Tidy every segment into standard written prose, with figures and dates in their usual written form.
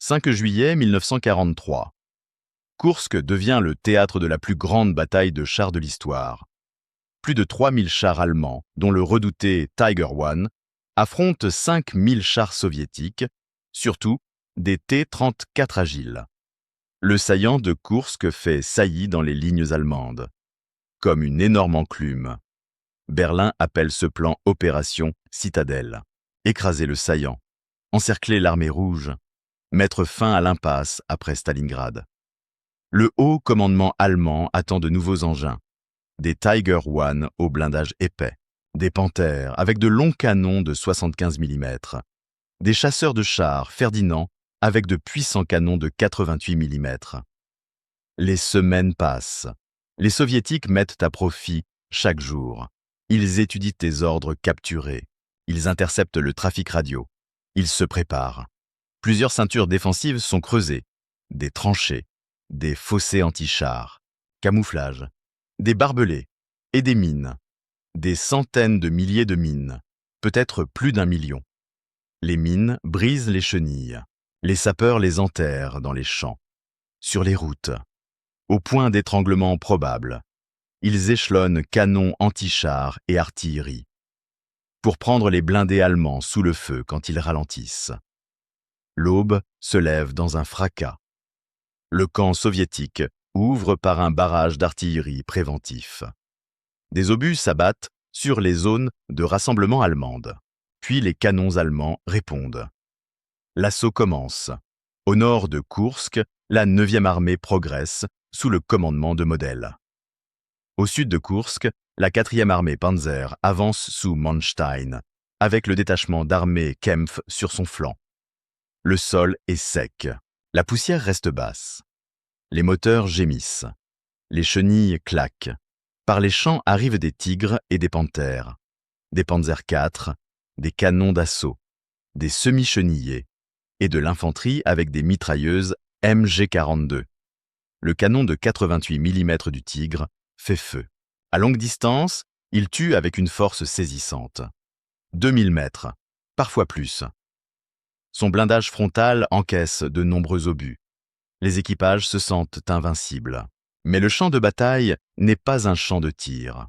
5 juillet 1943. Koursk devient le théâtre de la plus grande bataille de chars de l'histoire. Plus de 3000 chars allemands, dont le redouté Tiger I, affrontent 5000 chars soviétiques, surtout des T-34 Agile. Le saillant de Koursk fait saillie dans les lignes allemandes, comme une énorme enclume. Berlin appelle ce plan Opération Citadelle. Écraser le saillant, encercler l'armée rouge, mettre fin à l'impasse après Stalingrad. Le haut commandement allemand attend de nouveaux engins. Des Tiger I au blindage épais, des Panthers avec de longs canons de 75 mm, des chasseurs de chars Ferdinand avec de puissants canons de 88 mm. Les semaines passent. Les soviétiques mettent à profit chaque jour. Ils étudient les ordres capturés. Ils interceptent le trafic radio. Ils se préparent. Plusieurs ceintures défensives sont creusées. Des tranchées, des fossés anti-chars, camouflage, des barbelés et des mines. Des centaines de milliers de mines, peut-être plus d'1 million. Les mines brisent les chenilles. Les sapeurs les enterrent dans les champs, sur les routes, au point d'étranglement probable. Ils échelonnent canons anti-chars et artillerie pour prendre les blindés allemands sous le feu quand ils ralentissent. L'aube se lève dans un fracas. Le camp soviétique ouvre par un barrage d'artillerie préventif. Des obus s'abattent sur les zones de rassemblement allemandes. Puis les canons allemands répondent. L'assaut commence. Au nord de Koursk, la 9e armée progresse sous le commandement de Model. Au sud de Koursk, la 4e armée Panzer avance sous Manstein, avec le détachement d'armée Kempf sur son flanc. Le sol est sec. La poussière reste basse. Les moteurs gémissent. Les chenilles claquent. Par les champs arrivent des tigres et des panthères, des Panzer IV, des canons d'assaut, des semi-chenillés et de l'infanterie avec des mitrailleuses MG42. Le canon de 88 mm du Tigre fait feu. À longue distance, il tue avec une force saisissante. 2000 mètres, parfois plus. Son blindage frontal encaisse de nombreux obus. Les équipages se sentent invincibles. Mais le champ de bataille n'est pas un champ de tir.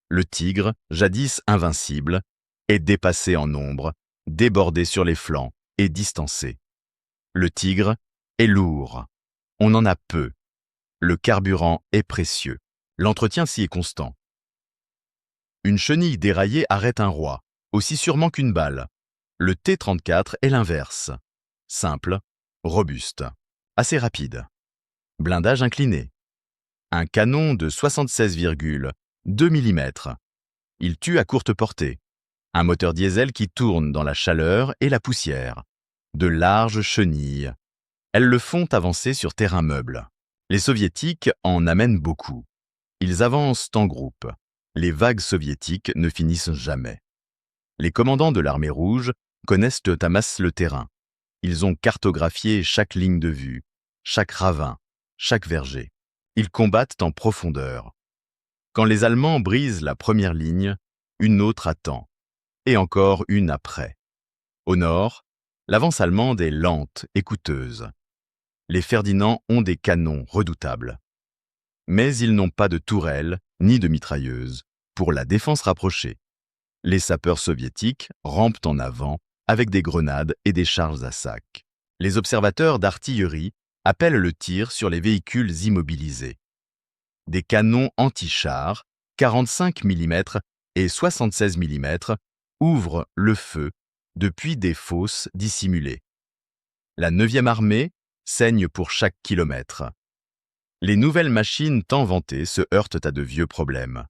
Le Tigre, jadis invincible, est dépassé en nombre, débordé sur les flancs et distancé. Le Tigre est lourd. On en a peu. Le carburant est précieux. L'entretien s'y est constant. Une chenille déraillée arrête un roi, aussi sûrement qu'une balle. Le T-34 est l'inverse. Simple, robuste, assez rapide. Blindage incliné. Un canon de 76,2 mm. Il tue à courte portée. Un moteur diesel qui tourne dans la chaleur et la poussière. De larges chenilles. Elles le font avancer sur terrain meuble. Les soviétiques en amènent beaucoup. Ils avancent en groupe. Les vagues soviétiques ne finissent jamais. Les commandants de l'armée rouge connaissent à masse le terrain. Ils ont cartographié chaque ligne de vue, chaque ravin, chaque verger. Ils combattent en profondeur. Quand les Allemands brisent la première ligne, une autre attend, et encore une après. Au nord, l'avance allemande est lente et coûteuse. Les Ferdinand ont des canons redoutables. Mais ils n'ont pas de tourelles ni de mitrailleuses pour la défense rapprochée. Les sapeurs soviétiques rampent en avant avec des grenades et des charges à sac. Les observateurs d'artillerie appellent le tir sur les véhicules immobilisés. Des canons anti-chars, 45 mm et 76 mm, ouvrent le feu depuis des fosses dissimulées. La 9e armée saigne pour chaque kilomètre. Les nouvelles machines tant vantées se heurtent à de vieux problèmes.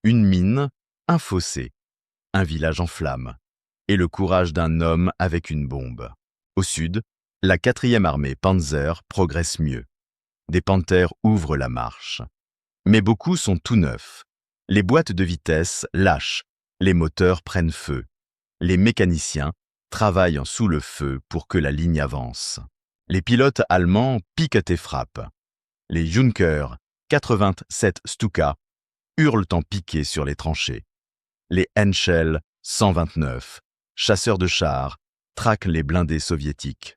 Une mine, un fossé, un village en flammes, et le courage d'un homme avec une bombe. Au sud, la 4e armée Panzer progresse mieux. Des Panthers ouvrent la marche. Mais beaucoup sont tout neufs. Les boîtes de vitesse lâchent, les moteurs prennent feu. Les mécaniciens travaillent sous le feu pour que la ligne avance. Les pilotes allemands piquent et frappent. Les Junkers 87 Stuka hurlent en piqué sur les tranchées. Les Henschel 129, chasseurs de chars, traquent les blindés soviétiques.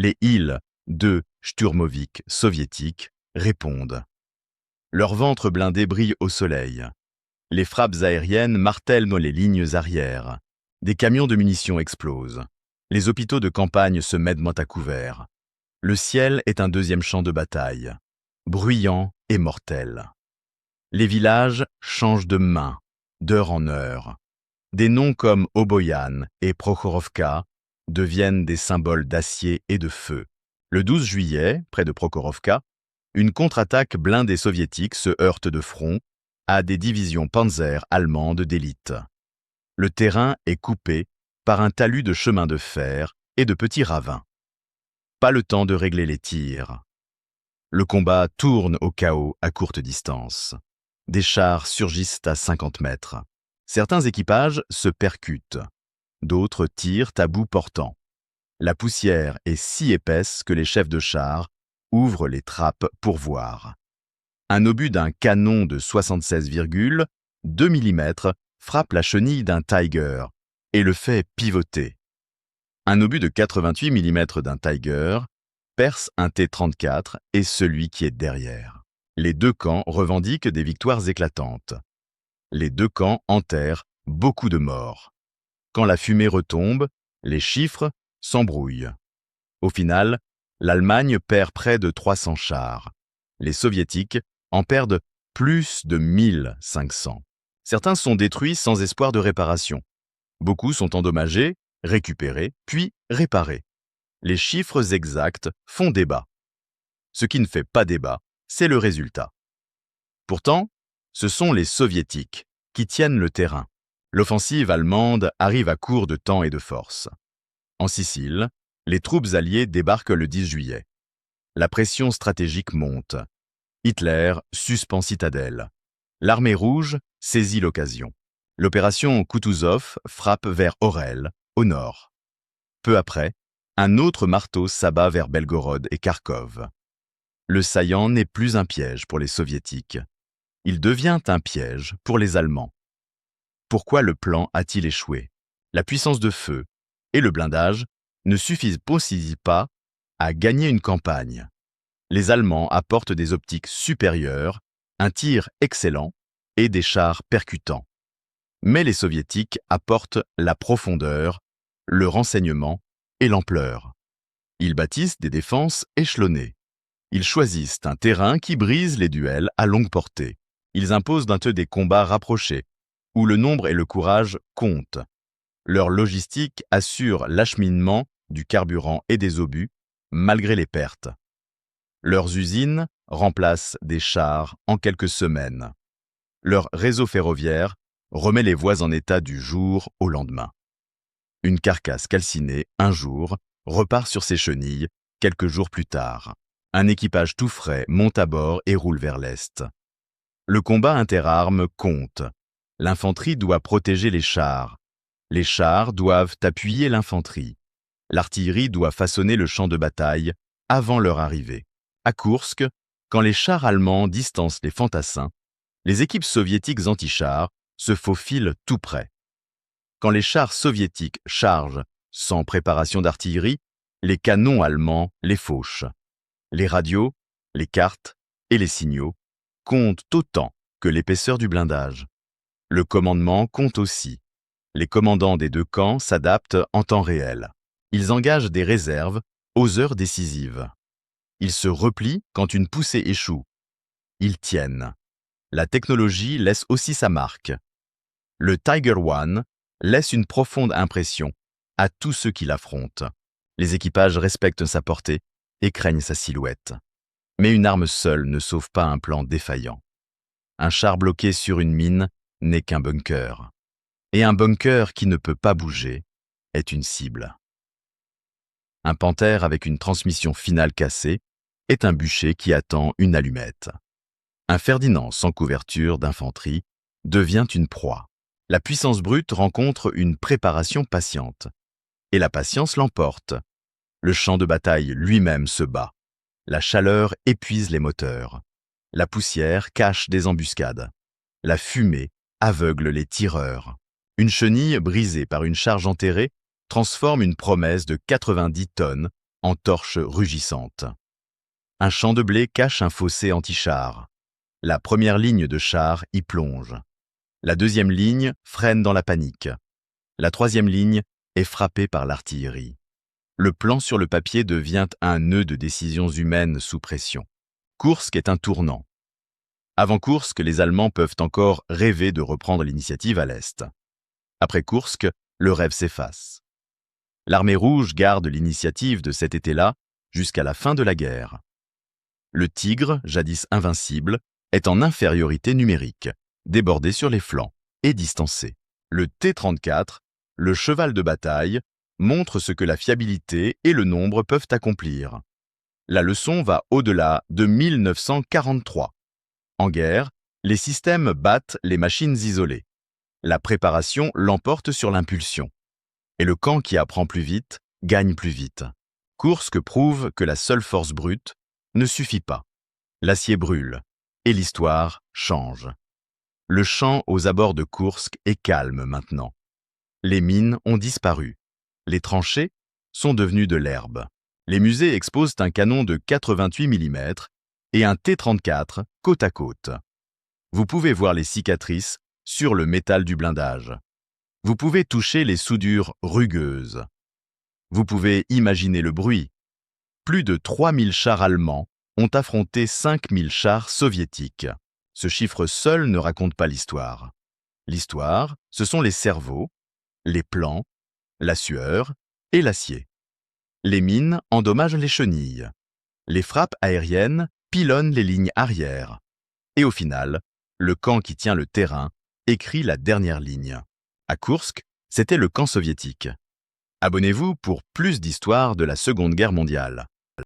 Les Il-2 Sturmovik soviétiques répondent. Leurs ventres blindés brillent au soleil. Les frappes aériennes martèlent les lignes arrières. Des camions de munitions explosent. Les hôpitaux de campagne se mettent à couvert. Le ciel est un deuxième champ de bataille, bruyant et mortel. Les villages changent de main, d'heure en heure. Des noms comme Oboyan et Prokhorovka deviennent des symboles d'acier et de feu. Le 12 juillet, près de Prokhorovka, une contre-attaque blindée soviétique se heurte de front à des divisions panzer allemandes d'élite. Le terrain est coupé par un talus de chemins de fer et de petits ravins. Pas le temps de régler les tirs. Le combat tourne au chaos à courte distance. Des chars surgissent à 50 mètres. Certains équipages se percutent. D'autres tirent à bout portant. La poussière est si épaisse que les chefs de chars ouvrent les trappes pour voir. Un obus d'un canon de 76,2 mm frappe la chenille d'un Tiger et le fait pivoter. Un obus de 88 mm d'un Tiger perce un T-34 et celui qui est derrière. Les deux camps revendiquent des victoires éclatantes. Les deux camps enterrent beaucoup de morts. Quand la fumée retombe, les chiffres s'embrouillent. Au final, l'Allemagne perd près de 300 chars. Les Soviétiques en perdent plus de 1500. Certains sont détruits sans espoir de réparation. Beaucoup sont endommagés, récupérés, puis réparés. Les chiffres exacts font débat. Ce qui ne fait pas débat, c'est le résultat. Pourtant, ce sont les Soviétiques qui tiennent le terrain. L'offensive allemande arrive à court de temps et de force. En Sicile, les troupes alliées débarquent le 10 juillet. La pression stratégique monte. Hitler suspend Citadelle. L'armée rouge saisit l'occasion. L'opération Kutuzov frappe vers Orel, au nord. Peu après, un autre marteau s'abat vers Belgorod et Kharkov. Le saillant n'est plus un piège pour les Soviétiques. Il devient un piège pour les Allemands. Pourquoi le plan a-t-il échoué? La puissance de feu et le blindage ne suffisent aussi pas à gagner une campagne. Les Allemands apportent des optiques supérieures, un tir excellent et des chars percutants. Mais les Soviétiques apportent la profondeur, le renseignement et l'ampleur. Ils bâtissent des défenses échelonnées. Ils choisissent un terrain qui brise les duels à longue portée. Ils imposent des combats rapprochés, où le nombre et le courage comptent. Leur logistique assure l'acheminement du carburant et des obus, malgré les pertes. Leurs usines remplacent des chars en quelques semaines. Leur réseau ferroviaire remet les voies en état du jour au lendemain. Une carcasse calcinée, un jour, repart sur ses chenilles, quelques jours plus tard. Un équipage tout frais monte à bord et roule vers l'est. Le combat interarmes compte. L'infanterie doit protéger les chars. Les chars doivent appuyer l'infanterie. L'artillerie doit façonner le champ de bataille avant leur arrivée. À Koursk, quand les chars allemands distancent les fantassins, les équipes soviétiques anti-chars se faufilent tout près. Quand les chars soviétiques chargent sans préparation d'artillerie, les canons allemands les fauchent. Les radios, les cartes et les signaux comptent autant que l'épaisseur du blindage. Le commandement compte aussi. Les commandants des deux camps s'adaptent en temps réel. Ils engagent des réserves aux heures décisives. Ils se replient quand une poussée échoue. Ils tiennent. La technologie laisse aussi sa marque. Le Tiger I laisse une profonde impression à tous ceux qui l'affrontent. Les équipages respectent sa portée et craignent sa silhouette. Mais une arme seule ne sauve pas un plan défaillant. Un char bloqué sur une mine n'est qu'un bunker. Et un bunker qui ne peut pas bouger est une cible. Un panthère avec une transmission finale cassée est un bûcher qui attend une allumette. Un Ferdinand sans couverture d'infanterie devient une proie. La puissance brute rencontre une préparation patiente. Et la patience l'emporte. Le champ de bataille lui-même se bat. La chaleur épuise les moteurs. La poussière cache des embuscades. La fumée aveugle les tireurs. Une chenille brisée par une charge enterrée transforme une promesse de 90 tonnes entorches rugissantes. Un champ de blé cache un fossé anti-char. La première ligne de chars y plonge. La deuxième ligne freine dans la panique. La troisième ligne est frappée par l'artillerie. Le plan sur le papier devient un nœud de décisions humaines sous pression. Koursk est un tournant. Avant Koursk, les Allemands peuvent encore rêver de reprendre l'initiative à l'est. Après Koursk, le rêve s'efface. L'armée rouge garde l'initiative de cet été-là jusqu'à la fin de la guerre. Le Tigre, jadis invincible, est en infériorité numérique, débordé sur les flancs et distancé. Le T-34, le cheval de bataille, montre ce que la fiabilité et le nombre peuvent accomplir. La leçon va au-delà de 1943. En guerre, les systèmes battent les machines isolées. La préparation l'emporte sur l'impulsion. Et le camp qui apprend plus vite gagne plus vite. Koursk prouve que la seule force brute ne suffit pas. L'acier brûle et l'histoire change. Le champ aux abords de Koursk est calme maintenant. Les mines ont disparu. Les tranchées sont devenues de l'herbe. Les musées exposent un canon de 88 mm et un T-34 côte à côte. Vous pouvez voir les cicatrices sur le métal du blindage. Vous pouvez toucher les soudures rugueuses. Vous pouvez imaginer le bruit. Plus de 3000 chars allemands ont affronté 5000 chars soviétiques. Ce chiffre seul ne raconte pas l'histoire. L'histoire, ce sont les cerveaux, les plans, la sueur et l'acier. Les mines endommagent les chenilles. Les frappes aériennes pilonnent les lignes arrière. Et au final, le camp qui tient le terrain écrit la dernière ligne. À Koursk, c'était le camp soviétique. Abonnez-vous pour plus d'histoires de la Seconde Guerre mondiale.